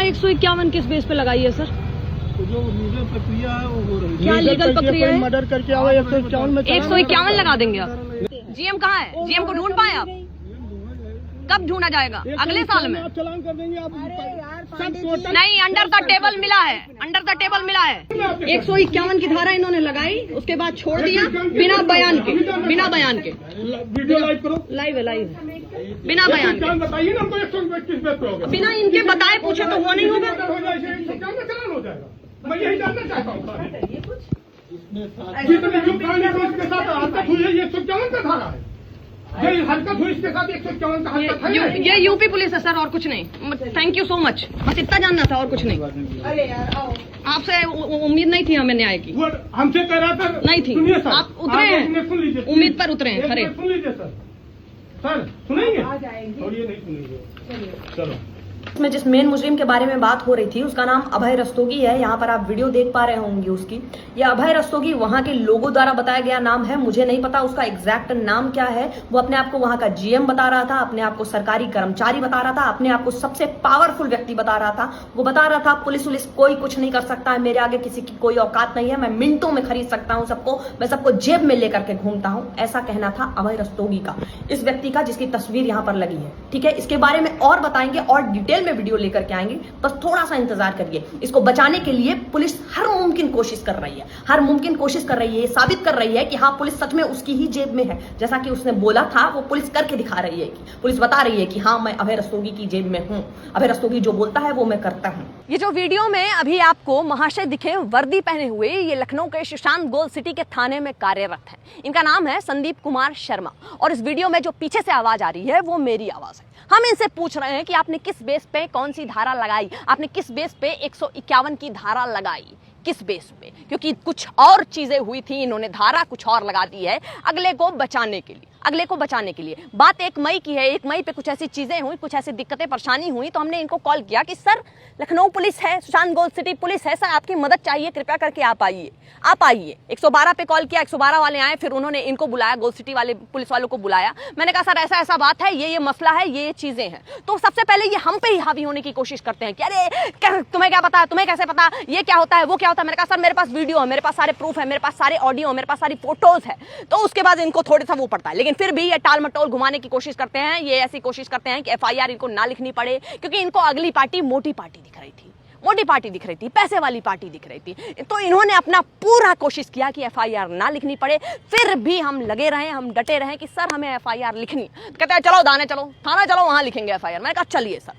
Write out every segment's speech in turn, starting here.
151 किस बेस पे लगाई है सर? जो लीगल प्रक्रिया है वो हो रही है। क्या लीगल प्रक्रिया है? मर्डर करके आवा 151 में 151 लगा देंगे आप? जीएम कहाँ है? जीएम को ढूंढ पाए आप? कब ढूंढा जाएगा? अगले साल में? आप चालान कर देंगे आप। नहीं, अंडर द टेबल मिला है, अंडर द टेबल मिला है। 151 की धारा इन्होंने लगाई, उसके बाद छोड़ दिया बिना बयान के, बिना बयान के। वीडियो लाइव करो। लाइव है, लाइव है, बिना बयान के। बताइए ना, हमको 121 किस बेस पे होगा? बिना इनके बताए पूछे तो वो नहीं होगा। हो जाएगा। मैं यही जानना चाहता हूँ। जितने जो कांड है उसके साथ हरकत हुई है, ये 151 का धारा है। ये हरकत हुई, इसके साथ 151 का हरकत है। ये यूपी पुलिस है सर, और कुछ नहीं। थैंक यू सो मच, बस इतना जानना था और कुछ नहीं। अरे यार आओ। आपसे उम्मीद नहीं थी हमें न्याय की। हमसे कह रहा था नहीं थी। सुनिए सर, आप उतरे हैं, सुन लीजिए, उम्मीद पर उतरे हैं खरे। सुन लीजिए सर, सर सुनेंगे? आ जाएंगे। और ये नहीं सुनेंगे। चलो। इसमें जिस मेन मुजरिम के बारे में बात हो रही थी उसका नाम अभय रस्तोगी है। यहाँ पर आप वीडियो देख पा रहे होंगे उसकी। यह अभय रस्तोगी वहां के लोगों द्वारा बताया गया नाम है। मुझे नहीं पता उसका एग्जैक्ट नाम क्या है। वो अपने आप को वहां का जीएम बता रहा था, अपने आप को सरकारी कर्मचारी बता रहा था, अपने आप को सबसे पावरफुल व्यक्ति बता रहा था। वो बता रहा था पुलिस कोई कुछ नहीं कर सकता है, मेरे आगे किसी की कोई औकात नहीं है, मैं मिनटों में खरीद सकता हूँ सबको, मैं सबको जेब में लेकर के घूमता हूँ। ऐसा कहना था अभय रस्तोगी का, इस व्यक्ति का जिसकी तस्वीर यहाँ पर लगी है। ठीक है, इसके बारे में और बताएंगे और डिटेल में वीडियो लेकर के आएंगे, बस थोड़ा सा इंतजार करिए। इसको बचाने के लिए पुलिस हर मुमकिन कोशिश कर रही है, हर मुमकिन कोशिश कर रही है, साबित कर रही है कि हाँ पुलिस सच में उसकी ही जेब में है। जैसा कि उसने बोला था वो पुलिस करके दिखा रही है, कि पुलिस बता रही है कि हाँ मैं अभय रस्तोगी की जेब में हूँ, अभय रस्तोगी जो बोलता है वो मैं करता हूँ। ये जो वीडियो में अभी आपको महाशय दिखे वर्दी पहने हुए, ये लखनऊ के सुशांत गोल्ड सिटी के थाने में कार्यरत है। इनका नाम है संदीप कुमार शर्मा, और इस वीडियो में जो पीछे से आवाज आ रही है वो मेरी आवाज है। हम इनसे पूछ रहे हैं कि आपने किस बेस पे कौन सी धारा लगाई, आपने किस बेस पे 151 की धारा लगाई, किस बेस पे? क्योंकि कुछ और चीजें हुई थी, इन्होंने धारा कुछ और लगा दी है अगले को बचाने के लिए, अगले को बचाने के लिए। बात 1 मई की है, 1 मई पे कुछ ऐसी चीजें हुई, कुछ ऐसी दिक्कतें परेशानी हुई, तो हमने इनको कॉल किया कि सर लखनऊ पुलिस है, सुशांत गोल्ड सिटी पुलिस है, सर आपकी मदद चाहिए, कृपया करके आप आइए, आप आइए। 112 पे कॉल किया, 112 वाले आए, फिर उन्होंने इनको बुलाया, गोल्ड सिटी वाले पुलिस वालों को बुलाया। मैंने कहा सर ऐसा ऐसा बात है, ये मसला है, ये चीजें हैं। तो सबसे पहले ये हम पे ही हावी होने की कोशिश करते हैं कि अरे तुम्हें क्या पता, तुम्हें कैसे पता, ये क्या होता है, वो क्या होता है। मैंने कहा सर मेरे पास वीडियो है, मेरे पास सारे प्रूफ है, मेरे पास सारे ऑडियो, मेरे पास सारी फोटोज है। तो उसके बाद इनको थोड़ा सा वो पड़ता है, लेकिन फिर भी ये टाल मटोल घुमाने की कोशिश करते हैं। ये ऐसी कोशिश करते हैं कि एफआईआर इनको ना लिखनी पड़े, क्योंकि इनको अगली पार्टी मोटी पार्टी दिख रही थी, मोटी पार्टी दिख रही थी, पैसे वाली पार्टी दिख रही थी। तो इन्होंने अपना पूरा कोशिश किया कि एफआईआर ना लिखनी पड़े। फिर भी हम लगे रहे, हम डटे रहे कि सर हमें एफआईआर लिखनी। कहते हैं चलो थाने चलो, थाना चलो, वहां लिखेंगे एफआईआर। मैंने कहा चलिए सर,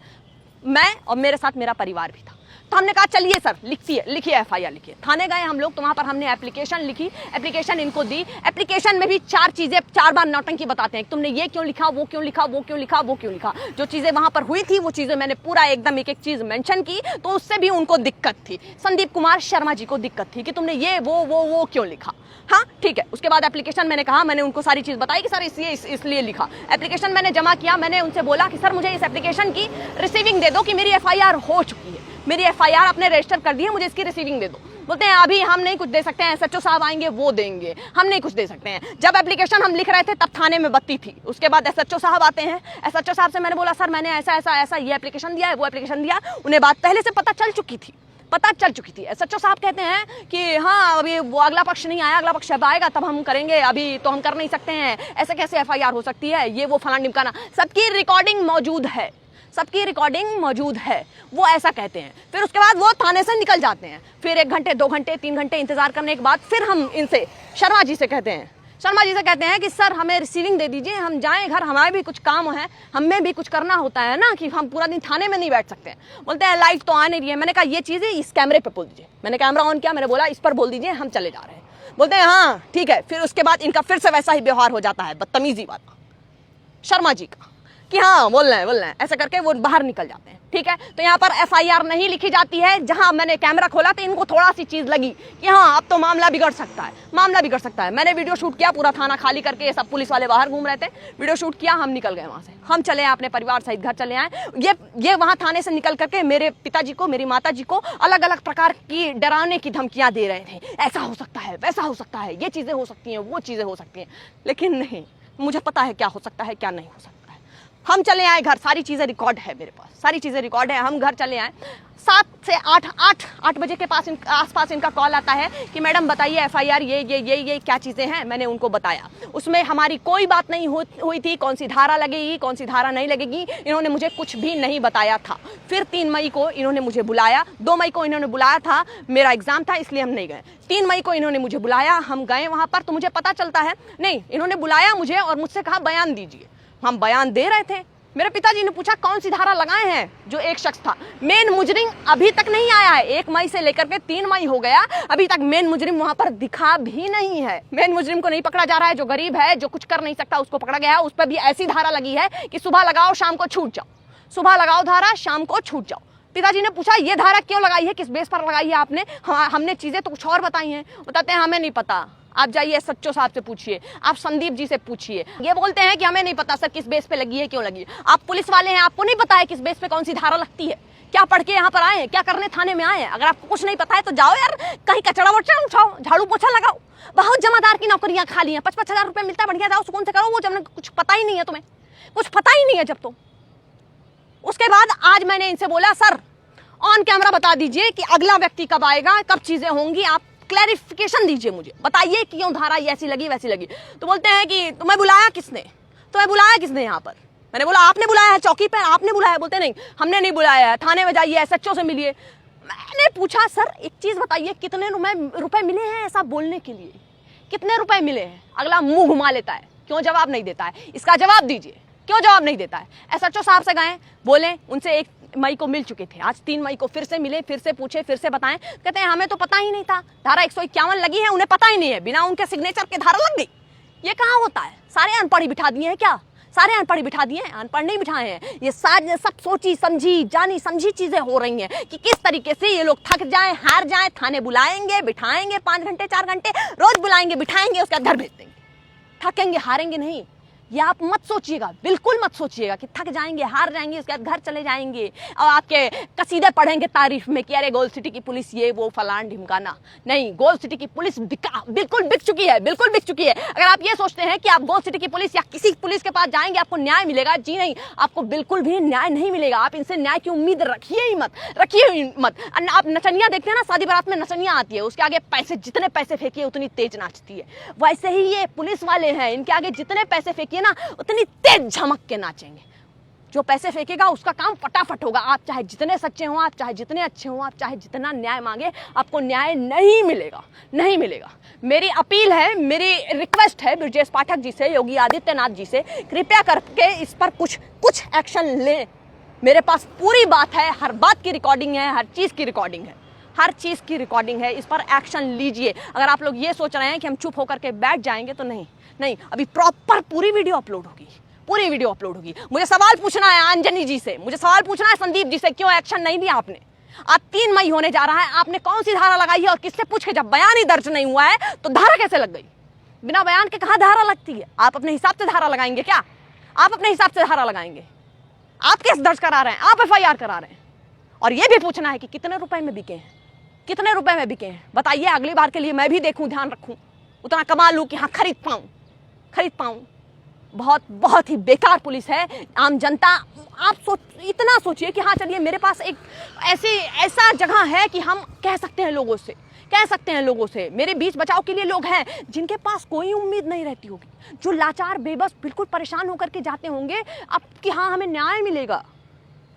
मैं और मेरे साथ मेरा परिवार भी था, तो हमने कहा चलिए सर लिखिए एफआईआर लिखिए। थाने गए हम लोग, तो वहां पर हमने एप्लीकेशन लिखी, एप्लीकेशन इनको दी। एप्लीकेशन में भी 4 चीजें 4 बार नौटंकी बताते हैं, तुमने ये क्यों लिखा, वो क्यों लिखा, वो क्यों लिखा, वो क्यों लिखा। जो चीजें वहां पर हुई थी वो चीजें मैंने पूरा एकदम एक चीज मेंशन की, तो उससे भी उनको दिक्कत थी। संदीप कुमार शर्मा जी को दिक्कत थी कि तुमने ये वो क्यों लिखा। हाँ ठीक है, उसके बाद एप्लीकेशन मैंने कहा, मैंने उनको सारी चीज बताई कि सर इसलिए लिखा। एप्लीकेशन मैंने जमा किया, मैंने उनसे बोला कि सर मुझे इस एप्लीकेशन की रिसीविंग दे दो कि मेरी एफआईआर हो चुकी है, मेरी एफआईआर आपने रजिस्टर कर दी है, मुझे इसकी रिसीविंग दे दो। बोलते हैं अभी हम नहीं कुछ दे सकते हैं, एसएचओ साहब आएंगे वो देंगे, हम नहीं कुछ दे सकते हैं। जब एप्लीकेशन हम लिख रहे थे तब थाने में बत्ती थी। उसके बाद एसएचओ साहब आते हैं, एसएचओ साहब से मैंने बोला सर मैंने ऐसा ये एप्लीकेशन दिया है, वो एप्लीकेशन दिया। उन्हें बात पहले से पता चल चुकी थी। एसएचओ साहब कहते हैं कि हाँ अभी वो अगला पक्ष नहीं आया, अगला पक्ष जब आएगा तब हम करेंगे, अभी तो हम कर नहीं सकते हैं, ऐसे कैसे एफआईआर हो सकती है, ये वो फलाना ढिमकाना। सबकी रिकॉर्डिंग मौजूद है, वो ऐसा कहते हैं। फिर उसके बाद वो थाने से निकल जाते हैं। फिर 1 घंटे 2 घंटे 3 घंटे इंतजार करने के बाद फिर हम इनसे शर्मा जी से कहते हैं कि सर हमें रिसीविंग दे दीजिए, हम जाएं घर, हमारे भी कुछ काम है, हमें भी कुछ करना होता है ना, कि हम पूरा दिन थाने में नहीं बैठ सकते हैं। बोलते हैं लाइव तो आ नहीं रही है। मैंने कहा ये चीज़ें इस कैमरे पे बोल दीजिए। मैंने कैमरा ऑन किया, मैंने बोला इस पर बोल दीजिए हम चले जा रहे हैं। बोलते हैं हाँ ठीक है। फिर उसके बाद इनका फिर से वैसा ही व्यवहार हो जाता है, बदतमीजी वाला शर्मा जी का, कि हाँ बोलना है, ऐसा करके वो बाहर निकल जाते हैं। ठीक है, तो यहाँ पर एफआईआर नहीं लिखी जाती है। जहां मैंने कैमरा खोला तो इनको थोड़ा सी चीज लगी कि हाँ अब तो मामला बिगड़ सकता है। मैंने वीडियो शूट किया, पूरा थाना खाली करके, सब पुलिस वाले बाहर घूम रहे थे, वीडियो शूट किया, हम निकल गए वहां से। हम चले आए अपने परिवार सहित घर चले आए। ये वहां थाने से निकल करके मेरे पिताजी को, मेरी माता जी को अलग अलग प्रकार की डराने की धमकियां दे रहे थे। ऐसा हो सकता है, वैसा हो सकता है, ये चीजें हो सकती हैं, वो चीजें हो सकती हैं। लेकिन नहीं, मुझे पता है क्या हो सकता है क्या नहीं हो सकता है। हम चले आए घर, सारी चीजें रिकॉर्ड है मेरे पास, सारी चीजें रिकॉर्ड है। हम घर चले आए, 7 से 8 बजे के आसपास इनका कॉल आता है कि मैडम बताइए FIR ये क्या चीजें हैं। मैंने उनको बताया, उसमें हमारी कोई बात नहीं हुई थी, कौन सी धारा लगेगी कौन सी धारा नहीं लगेगी, इन्होंने मुझे कुछ भी नहीं बताया था। फिर 3 मई को इन्होंने मुझे बुलाया, 2 मई को इन्होंने बुलाया था, मेरा एग्जाम था इसलिए हम नहीं गए। 3 मई को इन्होंने मुझे बुलाया, हम गए वहां पर, तो मुझे पता चलता है नहीं, इन्होंने बुलाया मुझे और मुझसे कहा बयान दीजिए। हम बयान दे रहे थे, मेरे पिताजी ने पूछा कौन सी धारा लगाए हैं, जो एक शख्स था। मेन मुजरिम अभी तक नहीं आया है, 1 मई से लेकर के 3 मई हो गया, अभी तक मेन मुजरिम वहां पर दिखा भी नहीं है। मेन मुजरिम को नहीं पकड़ा जा रहा है, जो गरीब है, जो कुछ कर नहीं सकता, उसको पकड़ा गया है। उस पर भी ऐसी धारा लगी है कि सुबह लगाओ शाम को छूट जाओ, सुबह लगाओ धारा शाम को छूट जाओ। पिताजी ने पूछा ये धारा क्यों लगाई है, किस बेस पर लगाई है आपने? हमने चीजें तो कुछ और बताई हैं। बताते हैं हमें नहीं पता, आप जाइए SHO साहब से पूछिए, आप संदीप जी से पूछिए। ये बोलते हैं कि हमें नहीं पता सर किस बेस पे लगी है, क्यों लगी है। आप पुलिस वाले हैं, आपको नहीं पता है किस बेस पे कौन सी धारा लगती है? क्या पढ़ के यहाँ पर आए हैं, क्या करने थाने में आए हैं? अगर आपको कुछ नहीं पता है तो जाओ यार, कहीं कचरा वचरा उठाओ, झाड़ू पोछा लगाओ। बहुत जमादार की नौकरियां खाली हैं, 5-5 हजार रुपए मिलता है, बढ़िया जाओ सुकून से करो वो, जब कुछ पता ही नहीं है तुम्हें, कुछ पता ही नहीं है जब। तो उसके बाद आज मैंने इनसे बोला सर ऑन कैमरा बता दीजिए कि अगला व्यक्ति कब आएगा, कब चीजें होंगी, आप क्लैरिफिकेशन दीजिए मुझे, बताइए क्यों धारा ऐसी लगी वैसी लगी। तो बोलते हैं कि तुम्हें बुलाया किसने, तुम्हें बुलाया किसने यहाँ पर? मैंने बोला आपने बुलाया है चौकी पे, आपने बुलाया? बोलते नहीं हमने नहीं बुलाया है, थाने में जाइए SHO से मिलिए। मैंने पूछा सर एक चीज बताइए, कितने रुपए मिले हैं ऐसा बोलने के लिए, कितने रुपए मिले हैं? अगला मुंह घुमा लेता है, क्यों जवाब नहीं देता है, इसका जवाब दीजिए, क्यों जवाब नहीं देता है? SHO साहब से गए, बोले, उनसे 1 मई को मिल चुके थे, आज 3 मई को फिर से मिले, फिर से पूछे, फिर से बताएं। कहते हैं हमें तो पता ही नहीं था, धारा 151 लगी है, उन्हें पता ही नहीं है, बिना उनके सिग्नेचर के धारा लग गई। ये कहाँ होता है? सारे अनपढ़ ही बिठा दिए हैं क्या? सारे अनपढ़ ही बिठा दिए हैं? अनपढ़ नहीं बिठाए हैं, ये सारे सब सोची समझी जानी समझी चीजें हो रही हैं कि किस तरीके से ये लोग थक जाएं, हार जाएं, थाने बुलाएंगे बिठाएंगे, 5 घंटे 4 घंटे रोज बुलाएंगे बिठाएंगे, उसके बाद घर भेज देंगे। थकेंगे हारेंगे नहीं, ये आप मत सोचिएगा, बिल्कुल मत सोचिएगा कि थक जाएंगे हार जाएंगे उसके बाद घर चले जाएंगे और आपके कसीदे पढ़ेंगे तारीफ में कि अरे गोल्ड सिटी की पुलिस ये वो फलान ढिमकाना। नहीं, गोल्ड सिटी की पुलिस बिल्कुल बिक चुकी है, बिल्कुल बिक चुकी है। अगर आप ये सोचते हैं कि आप गोल्ड सिटी की पुलिस या किसी पुलिस के पास जाएंगे आपको न्याय मिलेगा, जी नहीं, आपको बिल्कुल भी न्याय नहीं मिलेगा। आप इनसे न्याय की उम्मीद रखिए ही मत, रखिए ही मत। आप नचनिया देखते हैं ना, शादी बारात में नचनिया आती है, उसके आगे पैसे, जितने पैसे फेंकिए उतनी तेज नाचती है। वैसे ही ये पुलिस वाले हैं, इनके आगे जितने पैसे फेंकिए ना उतनी तेज झमक के नाचेंगे। जो पैसे फेंकेगा उसका काम फटाफट होगा। आप चाहे जितने सच्चे हो, आप चाहे जितने अच्छे हो, आप चाहे जितना न्याय मांगे, आपको न्याय नहीं मिलेगा, नहीं मिलेगा। मेरी अपील है, मेरी रिक्वेस्ट है ब्रजेश पाठक जी से, योगी आदित्यनाथ जी से, कृपया करके इस पर कुछ एक्शन लें। मेरे पास पूरी बात है, हर बात की रिकॉर्डिंग है, हर चीज की रिकॉर्डिंग है, हर चीज की रिकॉर्डिंग है। इस पर एक्शन लीजिए। अगर आप लोग ये सोच रहे हैं कि हम चुप होकर के बैठ जाएंगे तो नहीं, अभी प्रॉपर पूरी वीडियो अपलोड होगी, पूरी वीडियो अपलोड होगी। मुझे सवाल पूछना है अंजनी जी से, मुझे सवाल पूछना है संदीप जी से, क्यों एक्शन नहीं दिया आपने? आज 3 मई होने जा रहा है, आपने कौन सी धारा लगाई है और किससे पूछ के? जब बयान ही दर्ज नहीं हुआ है तो धारा कैसे लग गई? बिना बयान के कहां धारा लगती है? आप अपने हिसाब से धारा लगाएंगे क्या? आप अपने हिसाब से धारा लगाएंगे? आप केस दर्ज करा रहे हैं, आप FIR करा रहे हैं। और यह भी पूछना है कि कितने रुपए में बिके हैं, कितने रुपए में बिके हैं? बताइए, अगली बार के लिए मैं भी देखूं, ध्यान रखूं, उतना कमा लूं कि हाँ खरीद पाऊं। बहुत ही बेकार पुलिस है। आम जनता, आप इतना सोचिए कि हाँ चलिए मेरे पास एक ऐसा जगह है कि हम कह सकते हैं लोगों से, मेरे बीच बचाव के लिए लोग हैं जिनके पास कोई उम्मीद नहीं रहती होगी, जो लाचार बेबस बिल्कुल परेशान होकर के जाते होंगे अब कि हाँ हमें न्याय मिलेगा।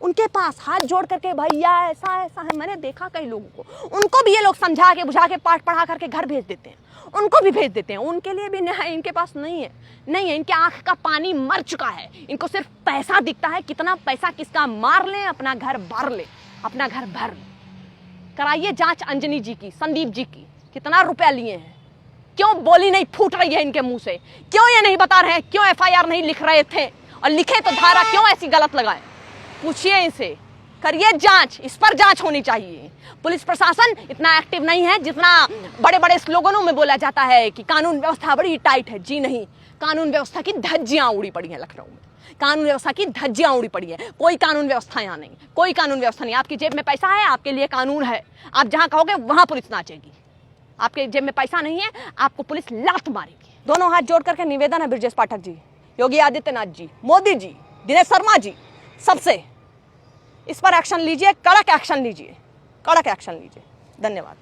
उनके पास हाथ जोड़ करके भैया ऐसा है, मैंने देखा कई लोगों को, उनको भी ये लोग समझा के बुझा के पाठ पढ़ा करके घर भेज देते हैं, उनको भी भेज देते हैं। उनके लिए भी न्याय इनके पास नहीं है। इनके आंख का पानी मर चुका है, इनको सिर्फ पैसा दिखता है, कितना पैसा किसका मार ले, अपना घर भर ले। कराइए जांच अंजनी जी की, संदीप जी की, कितना रुपया लिए हैं, क्यों बोली नहीं फूट रही है इनके मुंह से, क्यों ये नहीं बता रहे हैं, क्यों FIR नहीं लिख रहे थे, और लिखे तो धारा क्यों ऐसी गलत लगाए? पूछिए इनसे, करिए जांच, इस पर जांच होनी चाहिए। पुलिस प्रशासन इतना एक्टिव नहीं है जितना बड़े बड़े स्लोगनों में बोला जाता है कि कानून व्यवस्था बड़ी टाइट है। जी नहीं, कानून व्यवस्था की धज्जियां उड़ी पड़ी हैं लखनऊ में, कानून व्यवस्था की धज्जियां उड़ी पड़ी है। कोई कानून व्यवस्था यहाँ नहीं, कोई कानून व्यवस्था नहीं। आपकी जेब में पैसा है, आपके लिए कानून है, आप जहां कहोगे वहां पुलिस नाचेगी। आपके जेब में पैसा नहीं है, आपको पुलिस लात मारेगी। दोनों हाथ जोड़ करके निवेदन है ब्रजेश पाठक जी, योगी आदित्यनाथ जी, मोदी जी, दिनेश शर्मा जी, सबसे इस पर एक्शन लीजिए, कड़क एक्शन लीजिए, कड़क एक्शन लीजिए। धन्यवाद।